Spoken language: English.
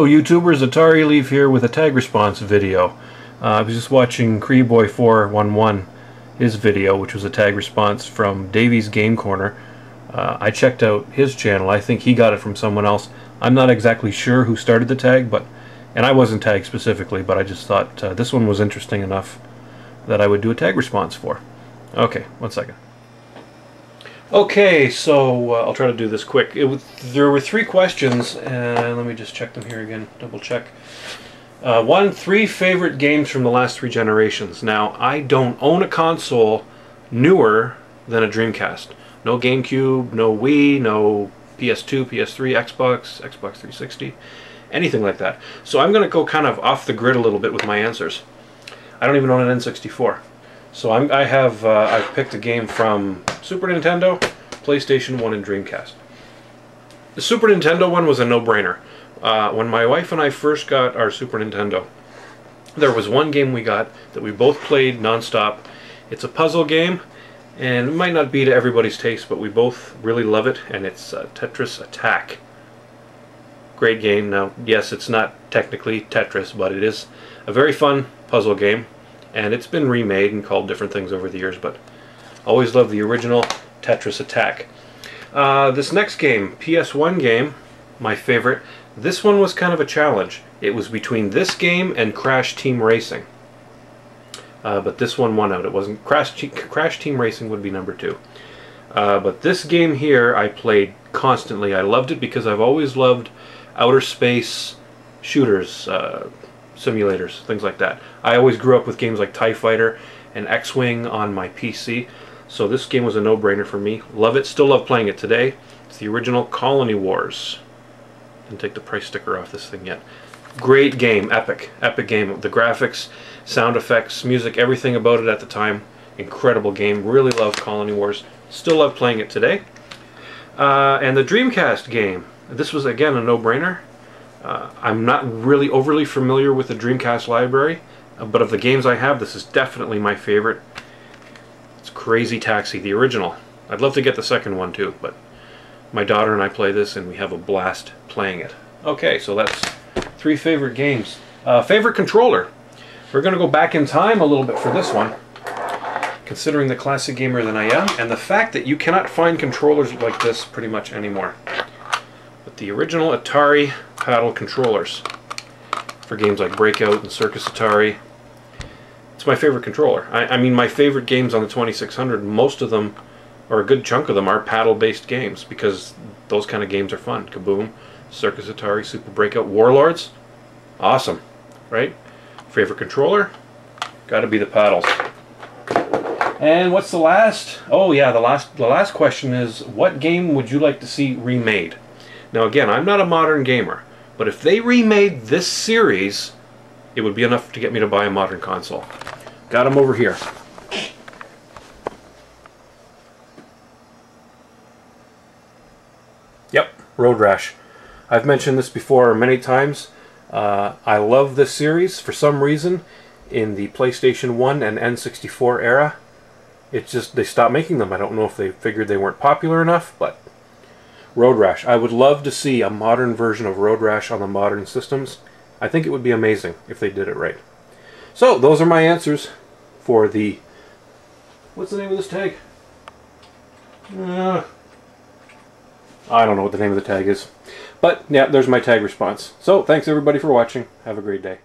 Hello YouTubers, AtariLeaf here with a tag response video. I was just watching Creeboy411, his video, which was a tag response from Davy's Game Corner. I checked out his channel. I think he got it from someone else. I'm not exactly sure who started the tag, and I wasn't tagged specifically, but I just thought this one was interesting enough that I would do a tag response for. Okay, one second. Okay, so I'll try to do this quick. There were 3 questions, and let me just check them here again, double check. 3 favorite games from the last 3 generations. Now, I don't own a console newer than a Dreamcast. No GameCube, no Wii, no PS2, PS3, Xbox 360, anything like that. So I'm going to go kind of off the grid a little bit with my answers. I don't even own an N64. So I've picked a game from Super Nintendo, PlayStation 1, and Dreamcast. The Super Nintendo one was a no-brainer. When my wife and I first got our Super Nintendo, there was one game we got that we both played non-stop. It's a puzzle game, and it might not be to everybody's taste, but we both really love it, and it's Tetris Attack. Great game. Now, yes, it's not technically Tetris, but it is a very fun puzzle game. And it's been remade and called different things over the years, but always loved the original Tetris Attack. This next game, PS1 game, my favorite. This one was kind of a challenge. It was between this game and Crash Team Racing. But this one won out. It wasn't Crash Team Racing would be number 2. But this game here I played constantly. I loved it because I've always loved outer space shooters, simulators, things like that. I always grew up with games like TIE Fighter and X-Wing on my PC, so this game was a no-brainer for me. Love it, still love playing it today. It's the original Colony Wars. Didn't take the price sticker off this thing yet. Great game, epic game. The graphics, sound effects, music, everything about it at the time. Incredible game, really love Colony Wars. Still love playing it today. And the Dreamcast game. This was, again, a no-brainer. I'm not really overly familiar with the Dreamcast library, but of the games I have, this is definitely my favorite. It's Crazy Taxi, the original. I'd love to get the second one too, but my daughter and I play this and we have a blast playing it. Okay, so that's 3 favorite games. Favorite controller. We're going to go back in time a little bit for this one, considering the classic gamer that I am, and the fact that you cannot find controllers like this pretty much anymore. But the original Atari paddle controllers for games like Breakout and Circus Atari. It's my favorite controller. I mean, my favorite games on the 2600, most of them, or a good chunk of them, are paddle-based games because those kind of games are fun. Kaboom, Circus Atari, Super Breakout, Warlords. Awesome, right? Favorite controller? Got to be the paddles. And what's the last? Oh yeah, the last question is, what game would you like to see remade? Now again, I'm not a modern gamer, but if they remade this series, it would be enough to get me to buy a modern console. Got them over here. Yep, Road Rash. I've mentioned this before many times. I love this series. For some reason, in the PlayStation 1 and N64 era, it's just they stopped making them. I don't know if they figured they weren't popular enough, but Road Rash. I would love to see a modern version of Road Rash on the modern systems. I think it would be amazing if they did it right. So, those are my answers for the... What's the name of this tag? I don't know what the name of the tag is. But, yeah, there's my tag response. So, thanks everybody for watching. Have a great day.